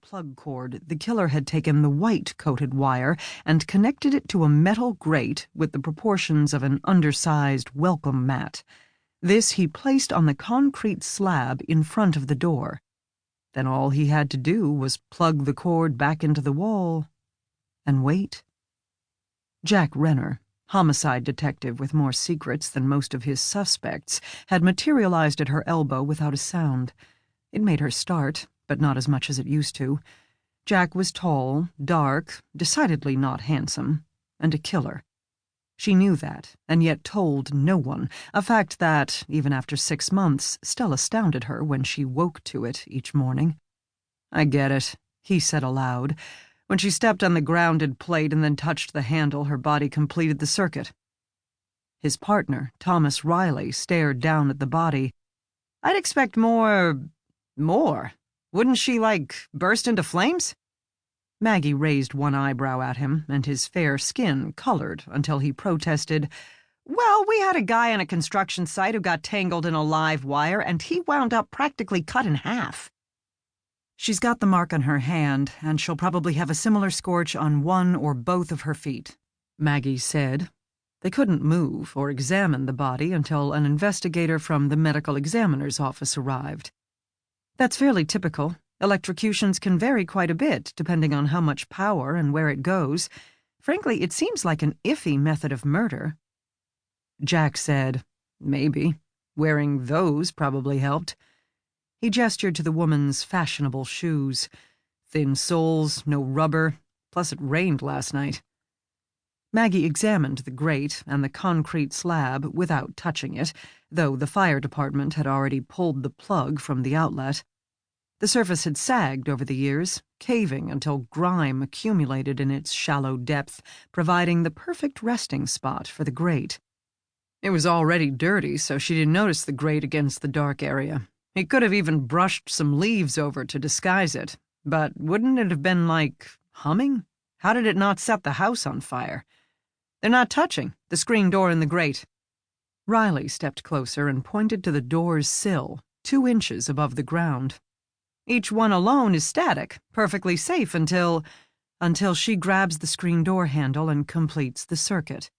plug cord, the killer had taken the white-coated wire and connected it to a metal grate with the proportions of an undersized welcome mat. This he placed on the concrete slab in front of the door. Then all he had to do was plug the cord back into the wall and wait. Jack Renner, homicide detective with more secrets than most of his suspects, had materialized at her elbow without a sound. It made her start, but not as much as it used to. Jack was tall, dark, decidedly not handsome, and a killer. She knew that, and yet told no one, a fact that, even after 6 months, still astounded her when she woke to it each morning. "I get it," he said aloud. When she stepped on the grounded plate and then touched the handle, her body completed the circuit. His partner, Thomas Riley, stared down at the body. "I'd expect more. Wouldn't she, burst into flames?" Maggie raised one eyebrow at him, and his fair skin colored until he protested, "Well, we had a guy on a construction site who got tangled in a live wire, and he wound up practically cut in half." "She's got the mark on her hand, and she'll probably have a similar scorch on one or both of her feet," Maggie said. They couldn't move or examine the body until an investigator from the medical examiner's office arrived. "That's fairly typical. Electrocutions can vary quite a bit, depending on how much power and where it goes. Frankly, it seems like an iffy method of murder." Jack said, "Maybe. Wearing those probably helped." He gestured to the woman's fashionable shoes. Thin soles, no rubber, plus it rained last night. Maggie examined the grate and the concrete slab without touching it, though the fire department had already pulled the plug from the outlet. The surface had sagged over the years, caving until grime accumulated in its shallow depth, providing the perfect resting spot for the grate. It was already dirty, so she didn't notice the grate against the dark area. He could have even brushed some leaves over to disguise it, but wouldn't it have been humming? How did it not set the house on fire? "They're not touching the screen door and the grate." Riley stepped closer and pointed to the door's sill, 2 inches above the ground. "Each one alone is static, perfectly safe until she grabs the screen door handle and completes the circuit."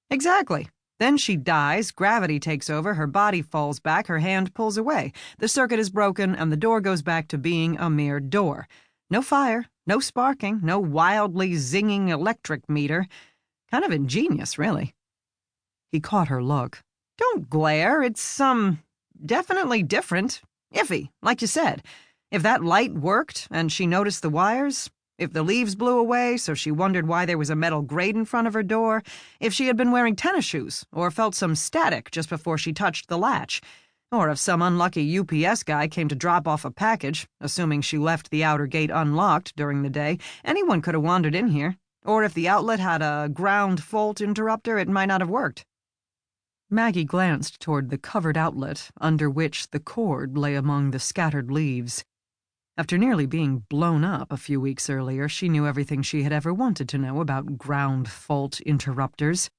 "Exactly. Then she dies, gravity takes over, her body falls back, her hand pulls away. The circuit is broken, and the door goes back to being a mere door. No fire, no sparking, no wildly zinging electric meter. Kind of ingenious, really." He caught her look. "Don't glare. It's, definitely different. Iffy, like you said. If that light worked, and she noticed the wires, if the leaves blew away so she wondered why there was a metal grate in front of her door, if she had been wearing tennis shoes or felt some static just before she touched the latch, or if some unlucky UPS guy came to drop off a package, assuming she left the outer gate unlocked during the day, anyone could have wandered in here. Or if the outlet had a ground fault interrupter, it might not have worked." Maggie glanced toward the covered outlet, under which the cord lay among the scattered leaves. After nearly being blown up a few weeks earlier, she knew everything she had ever wanted to know about ground fault interrupters.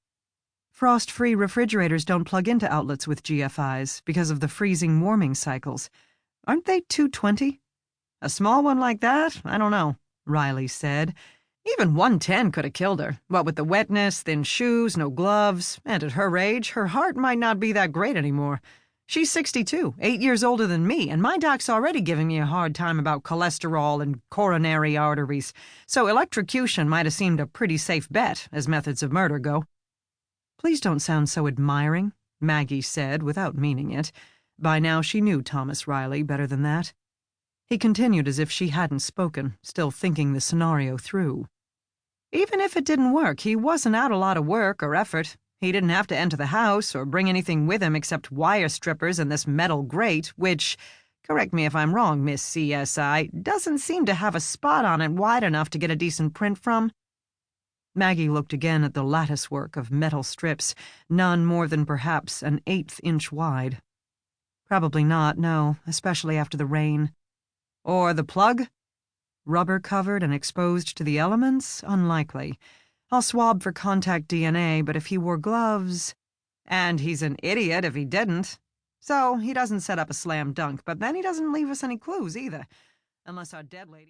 Frost-free refrigerators don't plug into outlets with GFIs because of the freezing warming cycles. Aren't they 220? "A small one like that? I don't know," Riley said. "Even 110 could have killed her. What with the wetness, thin shoes, no gloves, and at her age, her heart might not be that great anymore. She's 62, 8 years older than me, and my doc's already giving me a hard time about cholesterol and coronary arteries, so electrocution might have seemed a pretty safe bet as methods of murder go." "Please don't sound so admiring," Maggie said without meaning it. By now she knew Thomas Riley better than that. He continued as if she hadn't spoken, still thinking the scenario through. "Even if it didn't work, he wasn't out a lot of work or effort. He didn't have to enter the house or bring anything with him except wire strippers and this metal grate, which, correct me if I'm wrong, Miss CSI, doesn't seem to have a spot on it wide enough to get a decent print from." Maggie looked again at the latticework of metal strips, none more than perhaps an 1/8 inch wide. "Probably not, no, especially after the rain." "Or the plug?" "Rubber-covered and exposed to the elements? Unlikely. I'll swab for contact DNA, but if he wore gloves—" "And he's an idiot if he didn't. So he doesn't set up a slam dunk, but then he doesn't leave us any clues either. Unless our dead lady..."